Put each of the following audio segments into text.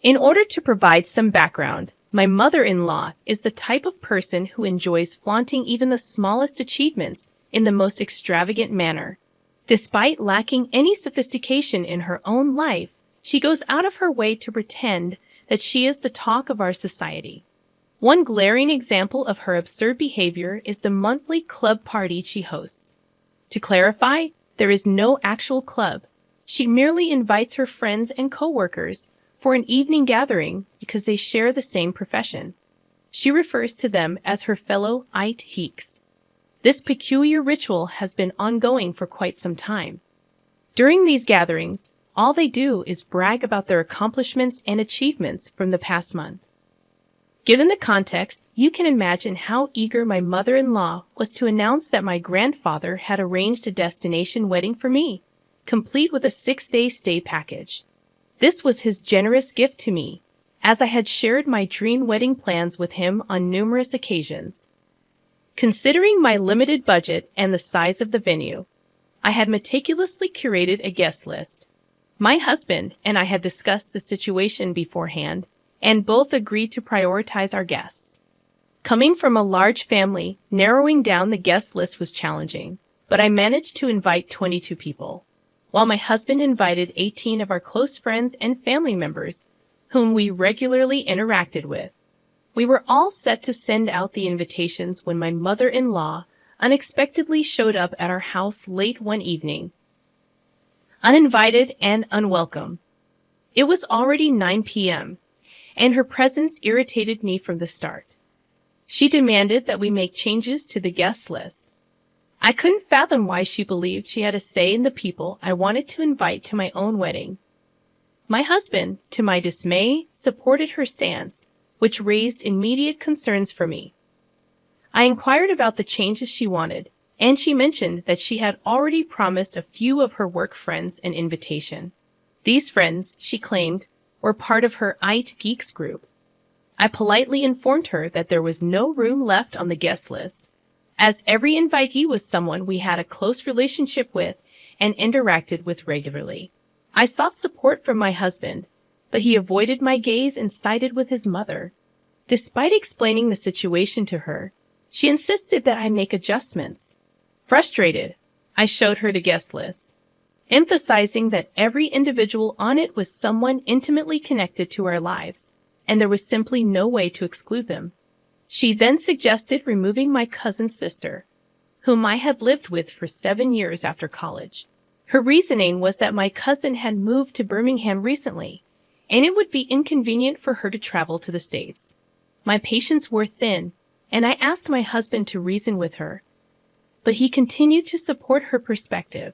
In order to provide some background, my mother-in-law is the type of person who enjoys flaunting even the smallest achievements in the most extravagant manner. Despite lacking any sophistication in her own life, she goes out of her way to pretend that she is the talk of our society. One glaring example of her absurd behavior is the monthly club party she hosts. To clarify, there is no actual club. She merely invites her friends and coworkers for an evening gathering because they share the same profession. She refers to them as her fellow IT geeks. This peculiar ritual has been ongoing for quite some time. During these gatherings, all they do is brag about their accomplishments and achievements from the past month. Given the context, you can imagine how eager my mother-in-law was to announce that my grandfather had arranged a destination wedding for me, complete with a 6-day stay package. This was his generous gift to me, as I had shared my dream wedding plans with him on numerous occasions. Considering my limited budget and the size of the venue, I had meticulously curated a guest list. My husband and I had discussed the situation beforehand, and both agreed to prioritize our guests. Coming from a large family, narrowing down the guest list was challenging, but I managed to invite 22 people, while my husband invited 18 of our close friends and family members, whom we regularly interacted with. We were all set to send out the invitations when my mother-in-law unexpectedly showed up at our house late one evening, uninvited and unwelcome. It was already 9 p.m., and her presence irritated me from the start. She demanded that we make changes to the guest list. I couldn't fathom why she believed she had a say in the people I wanted to invite to my own wedding. My husband, to my dismay, supported her stance, which raised immediate concerns for me. I inquired about the changes she wanted, and she mentioned that she had already promised a few of her work friends an invitation. These friends, she claimed, were part of her IT Geeks group. I politely informed her that there was no room left on the guest list, as every invitee was someone we had a close relationship with and interacted with regularly. I sought support from my husband, but he avoided my gaze and sided with his mother. Despite explaining the situation to her, she insisted that I make adjustments. Frustrated, I showed her the guest list, emphasizing that every individual on it was someone intimately connected to our lives, and there was simply no way to exclude them. She then suggested removing my cousin's sister, whom I had lived with for 7 years after college. Her reasoning was that my cousin had moved to Birmingham recently, and it would be inconvenient for her to travel to the States. My patience wore thin, and I asked my husband to reason with her, but he continued to support her perspective,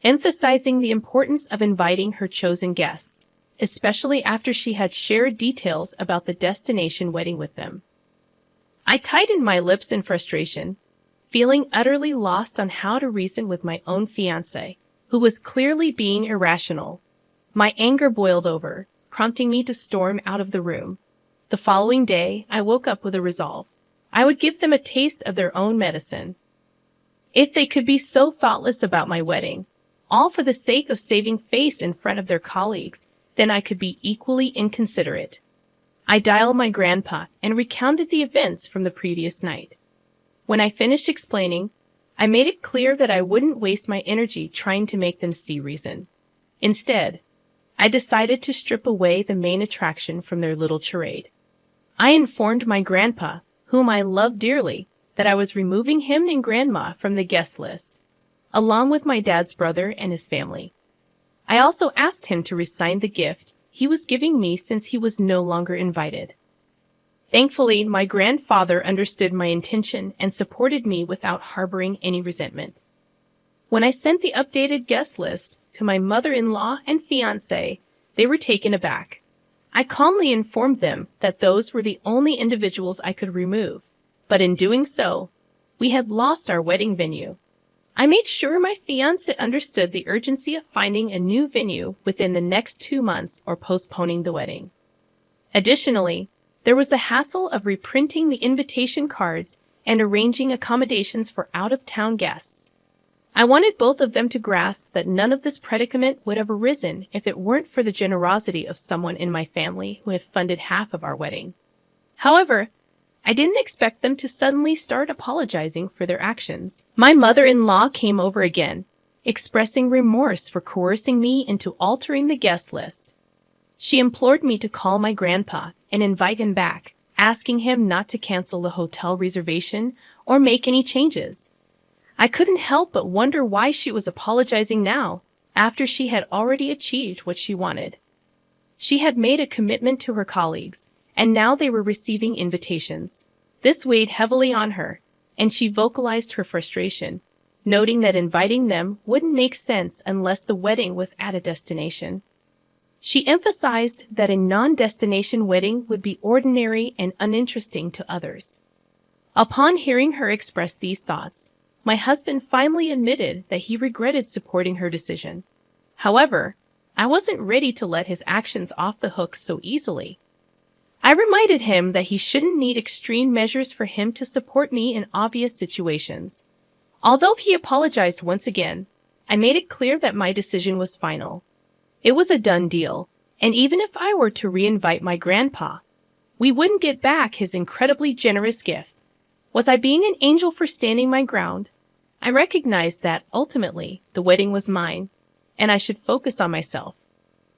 emphasizing the importance of inviting her chosen guests, especially after she had shared details about the destination wedding with them. I tightened my lips in frustration, feeling utterly lost on how to reason with my own fiancé, who was clearly being irrational. My anger boiled over, prompting me to storm out of the room. The following day, I woke up with a resolve. I would give them a taste of their own medicine. If they could be so thoughtless about my wedding, all for the sake of saving face in front of their colleagues, then I could be equally inconsiderate. I dialed my grandpa and recounted the events from the previous night. When I finished explaining, I made it clear that I wouldn't waste my energy trying to make them see reason. Instead, I decided to strip away the main attraction from their little charade. I informed my grandpa, whom I loved dearly, that I was removing him and grandma from the guest list, along with my dad's brother and his family. I also asked him to resign the gift he was giving me since he was no longer invited. Thankfully, my grandfather understood my intention and supported me without harboring any resentment. When I sent the updated guest list to my mother-in-law and fiancé, they were taken aback. I calmly informed them that those were the only individuals I could remove, but in doing so, we had lost our wedding venue. I made sure my fiancé understood the urgency of finding a new venue within the next 2 months or postponing the wedding. Additionally, there was the hassle of reprinting the invitation cards and arranging accommodations for out-of-town guests. I wanted both of them to grasp that none of this predicament would have arisen if it weren't for the generosity of someone in my family who had funded half of our wedding. However, I didn't expect them to suddenly start apologizing for their actions. My mother-in-law came over again, expressing remorse for coercing me into altering the guest list. She implored me to call my grandpa and invite him back, asking him not to cancel the hotel reservation or make any changes. I couldn't help but wonder why she was apologizing now, after she had already achieved what she wanted. She had made a commitment to her colleagues, and now they were receiving invitations. This weighed heavily on her, and she vocalized her frustration, noting that inviting them wouldn't make sense unless the wedding was at a destination. She emphasized that a non-destination wedding would be ordinary and uninteresting to others. Upon hearing her express these thoughts, my husband finally admitted that he regretted supporting her decision. However, I wasn't ready to let his actions off the hook so easily. I reminded him that he shouldn't need extreme measures for him to support me in obvious situations. Although he apologized once again, I made it clear that my decision was final. It was a done deal, and even if I were to reinvite my grandpa, we wouldn't get back his incredibly generous gift. Was I being an angel for standing my ground? I recognized that, ultimately, the wedding was mine, and I should focus on myself.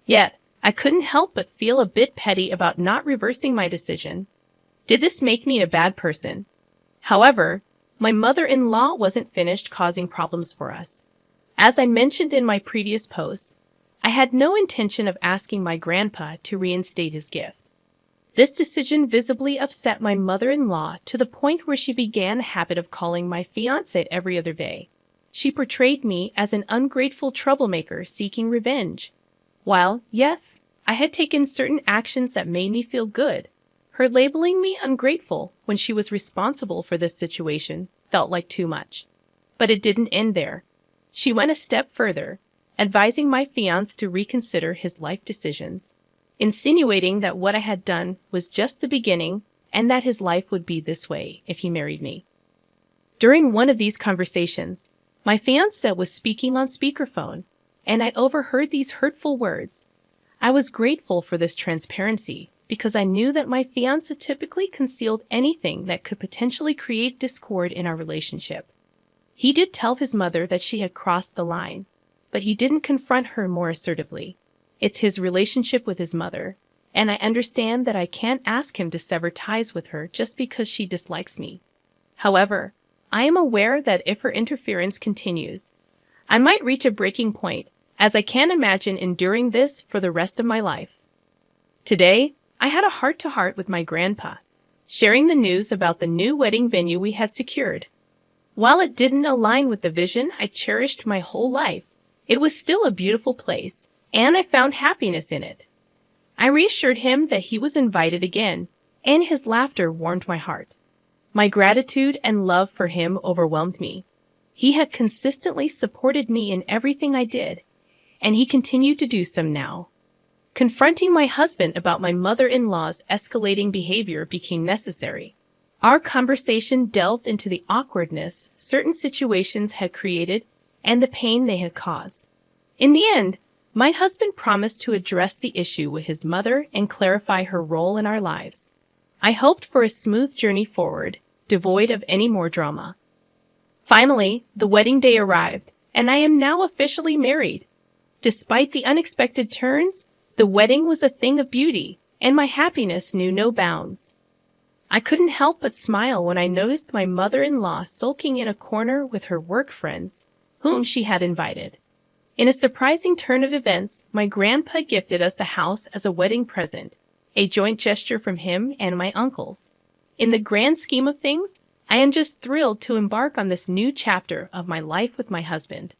Yet, I couldn't help but feel a bit petty about not reversing my decision. Did this make me a bad person? However, my mother-in-law wasn't finished causing problems for us. As I mentioned in my previous post, I had no intention of asking my grandpa to reinstate his gift. This decision visibly upset my mother-in-law to the point where she began a habit of calling my fiancé every other day. She portrayed me as an ungrateful troublemaker seeking revenge. While, yes, I had taken certain actions that made me feel good, her labeling me ungrateful when she was responsible for this situation felt like too much. But it didn't end there. She went a step further, advising my fiancé to reconsider his life decisions, insinuating that what I had done was just the beginning and that his life would be this way if he married me. During one of these conversations, my fiancé was speaking on speakerphone, and I overheard these hurtful words. I was grateful for this transparency because I knew that my fiancé typically concealed anything that could potentially create discord in our relationship. He did tell his mother that she had crossed the line, but he didn't confront her more assertively. It's his relationship with his mother, and I understand that I can't ask him to sever ties with her just because she dislikes me. However, I am aware that if her interference continues, I might reach a breaking point, as I can't imagine enduring this for the rest of my life. Today, I had a heart-to-heart with my grandpa, sharing the news about the new wedding venue we had secured. While it didn't align with the vision I cherished my whole life, it was still a beautiful place, and I found happiness in it. I reassured him that he was invited again, and his laughter warmed my heart. My gratitude and love for him overwhelmed me. He had consistently supported me in everything I did, and he continued to do so now. Confronting my husband about my mother-in-law's escalating behavior became necessary. Our conversation delved into the awkwardness certain situations had created and the pain they had caused. In the end, my husband promised to address the issue with his mother and clarify her role in our lives. I hoped for a smooth journey forward, devoid of any more drama. Finally, the wedding day arrived, and I am now officially married. Despite the unexpected turns, the wedding was a thing of beauty, and my happiness knew no bounds. I couldn't help but smile when I noticed my mother-in-law sulking in a corner with her work friends, whom she had invited. In a surprising turn of events, my grandpa gifted us a house as a wedding present, a joint gesture from him and my uncles. In the grand scheme of things, I am just thrilled to embark on this new chapter of my life with my husband.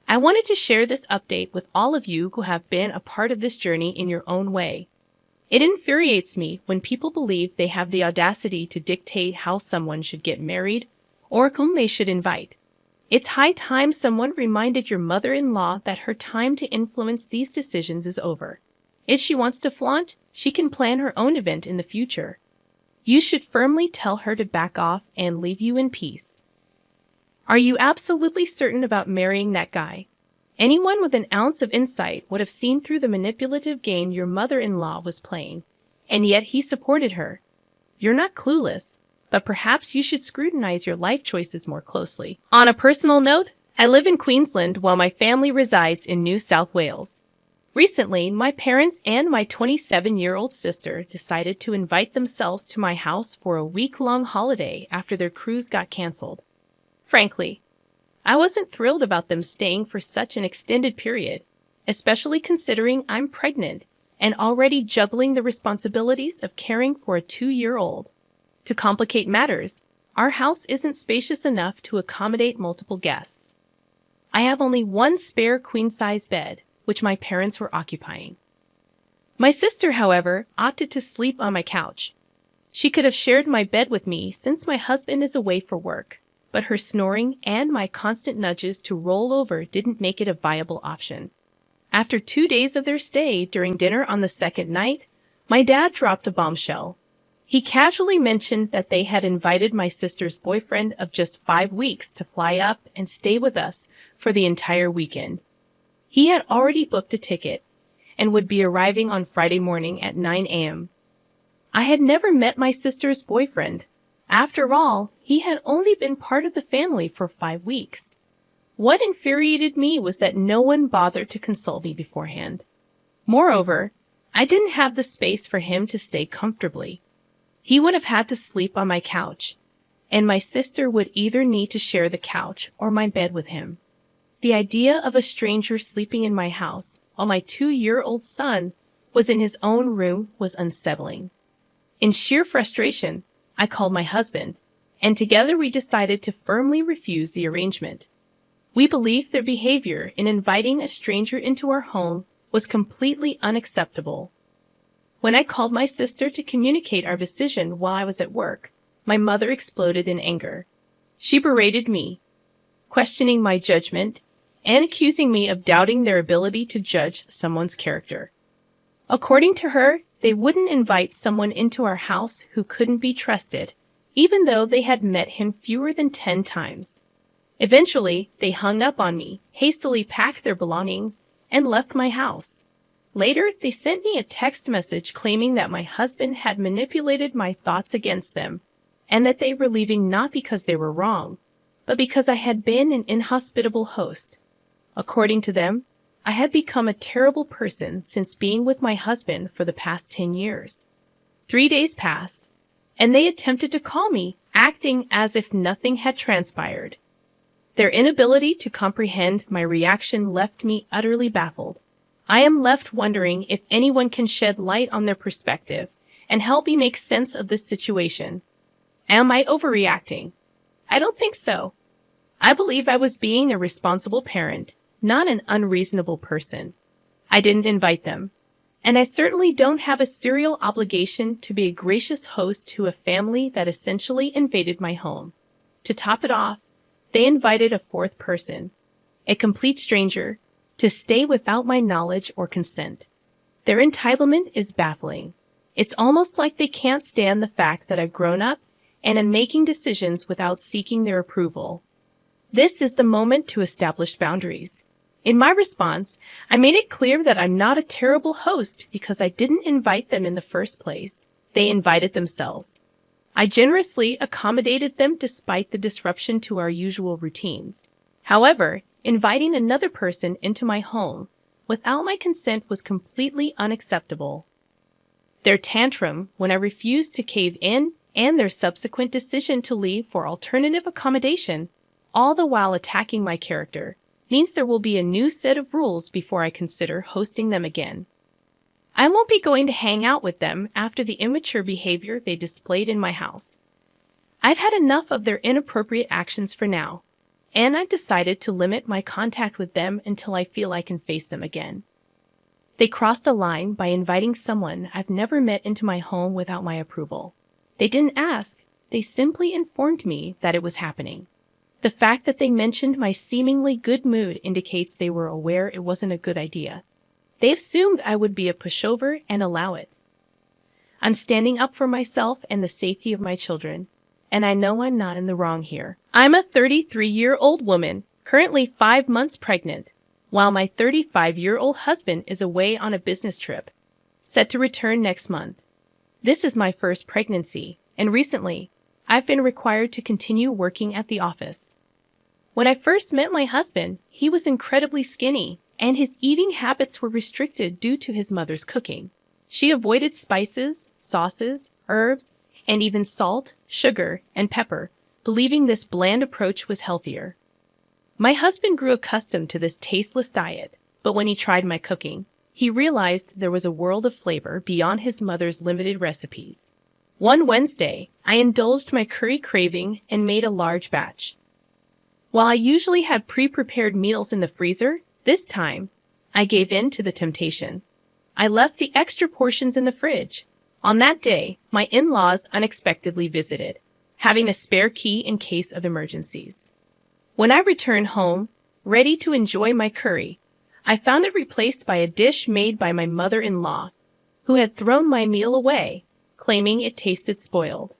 I wanted to share this update with all of you who have been a part of this journey in your own way. It infuriates me when people believe they have the audacity to dictate how someone should get married or whom they should invite. It's high time someone reminded your mother-in-law that her time to influence these decisions is over. If she wants to flaunt, she can plan her own event in the future. You should firmly tell her to back off and leave you in peace. Are you absolutely certain about marrying that guy? Anyone with an ounce of insight would have seen through the manipulative game your mother-in-law was playing, and yet he supported her. You're not clueless, but perhaps you should scrutinize your life choices more closely. On a personal note, I live in Queensland while my family resides in New South Wales. Recently, my parents and my 27-year-old sister decided to invite themselves to my house for a week-long holiday after their cruise got canceled. Frankly, I wasn't thrilled about them staying for such an extended period, especially considering I'm pregnant and already juggling the responsibilities of caring for a 2-year-old. To complicate matters, our house isn't spacious enough to accommodate multiple guests. I have only one spare queen-size bed, which my parents were occupying. My sister, however, opted to sleep on my couch. She could have shared my bed with me since my husband is away for work, but her snoring and my constant nudges to roll over didn't make it a viable option. After 2 days of their stay, during dinner on the second night, my dad dropped a bombshell. He casually mentioned that they had invited my sister's boyfriend of just 5 weeks to fly up and stay with us for the entire weekend. He had already booked a ticket and would be arriving on Friday morning at 9 a.m. I had never met my sister's boyfriend. After all, he had only been part of the family for 5 weeks. What infuriated me was that no one bothered to consult me beforehand. Moreover, I didn't have the space for him to stay comfortably. He would have had to sleep on my couch, and my sister would either need to share the couch or my bed with him. The idea of a stranger sleeping in my house while my 2-year-old son was in his own room was unsettling. In sheer frustration, I called my husband, and together we decided to firmly refuse the arrangement. We believed their behavior in inviting a stranger into our home was completely unacceptable. When I called my sister to communicate our decision while I was at work, my mother exploded in anger. She berated me, questioning my judgment and accusing me of doubting their ability to judge someone's character. According to her, they wouldn't invite someone into our house who couldn't be trusted, even though they had met him fewer than 10 times. Eventually, they hung up on me, hastily packed their belongings, and left my house. Later, they sent me a text message claiming that my husband had manipulated my thoughts against them, and that they were leaving not because they were wrong, but because I had been an inhospitable host. According to them, I had become a terrible person since being with my husband for the past 10 years. 3 days passed, and they attempted to call me, acting as if nothing had transpired. Their inability to comprehend my reaction left me utterly baffled. I am left wondering if anyone can shed light on their perspective and help me make sense of this situation. Am I overreacting? I don't think so. I believe I was being a responsible parent, not an unreasonable person. I didn't invite them, and I certainly don't have a serial obligation to be a gracious host to a family that essentially invaded my home. To top it off, they invited a 4th person, a complete stranger, to stay without my knowledge or consent. Their entitlement is baffling. It's almost like they can't stand the fact that I've grown up and am making decisions without seeking their approval. This is the moment to establish boundaries. In my response, I made it clear that I'm not a terrible host because I didn't invite them in the first place. They invited themselves. I generously accommodated them despite the disruption to our usual routines. However, inviting another person into my home without my consent was completely unacceptable. Their tantrum when I refused to cave in and their subsequent decision to leave for alternative accommodation, all the while attacking my character, means there will be a new set of rules before I consider hosting them again. I won't be going to hang out with them after the immature behavior they displayed in my house. I've had enough of their inappropriate actions for now, and I've decided to limit my contact with them until I feel I can face them again. They crossed a line by inviting someone I've never met into my home without my approval. They didn't ask, they simply informed me that it was happening. The fact that they mentioned my seemingly good mood indicates they were aware it wasn't a good idea. They assumed I would be a pushover and allow it. I'm standing up for myself and the safety of my children. and I know I'm not in the wrong here. I'm a 33-year-old woman, currently 5 months pregnant, while my 35-year-old husband is away on a business trip, set to return next month. This is my first pregnancy, and recently, I've been required to continue working at the office. When I first met my husband, he was incredibly skinny, and his eating habits were restricted due to his mother's cooking. She avoided spices, sauces, herbs, and even salt, sugar, and pepper, believing this bland approach was healthier. My husband grew accustomed to this tasteless diet, but when he tried my cooking, he realized there was a world of flavor beyond his mother's limited recipes. One Wednesday, I indulged my curry craving and made a large batch. While I usually had pre-prepared meals in the freezer, this time, I gave in to the temptation. I left the extra portions in the fridge. On that day, my in-laws unexpectedly visited, having a spare key in case of emergencies. When I returned home, ready to enjoy my curry, I found it replaced by a dish made by my mother-in-law, who had thrown my meal away, claiming it tasted spoiled.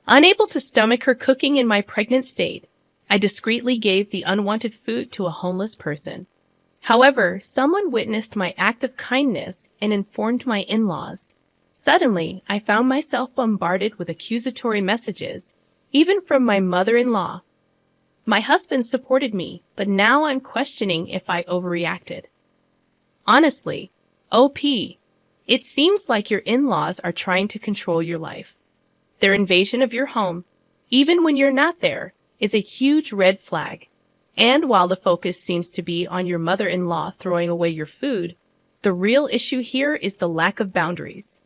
Unable to stomach her cooking in my pregnant state, I discreetly gave the unwanted food to a homeless person. However, someone witnessed my act of kindness and informed my in-laws. Suddenly, I found myself bombarded with accusatory messages, even from my mother-in-law. My husband supported me, but now I'm questioning if I overreacted. Honestly, OP, it seems like your in-laws are trying to control your life. Their invasion of your home, even when you're not there, is a huge red flag. And while the focus seems to be on your mother-in-law throwing away your food, the real issue here is the lack of boundaries.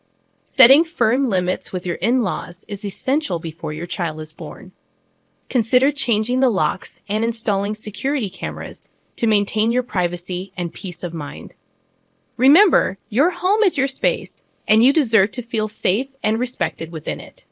Setting firm limits with your in-laws is essential before your child is born. Consider changing the locks and installing security cameras to maintain your privacy and peace of mind. Remember, your home is your space, and you deserve to feel safe and respected within it.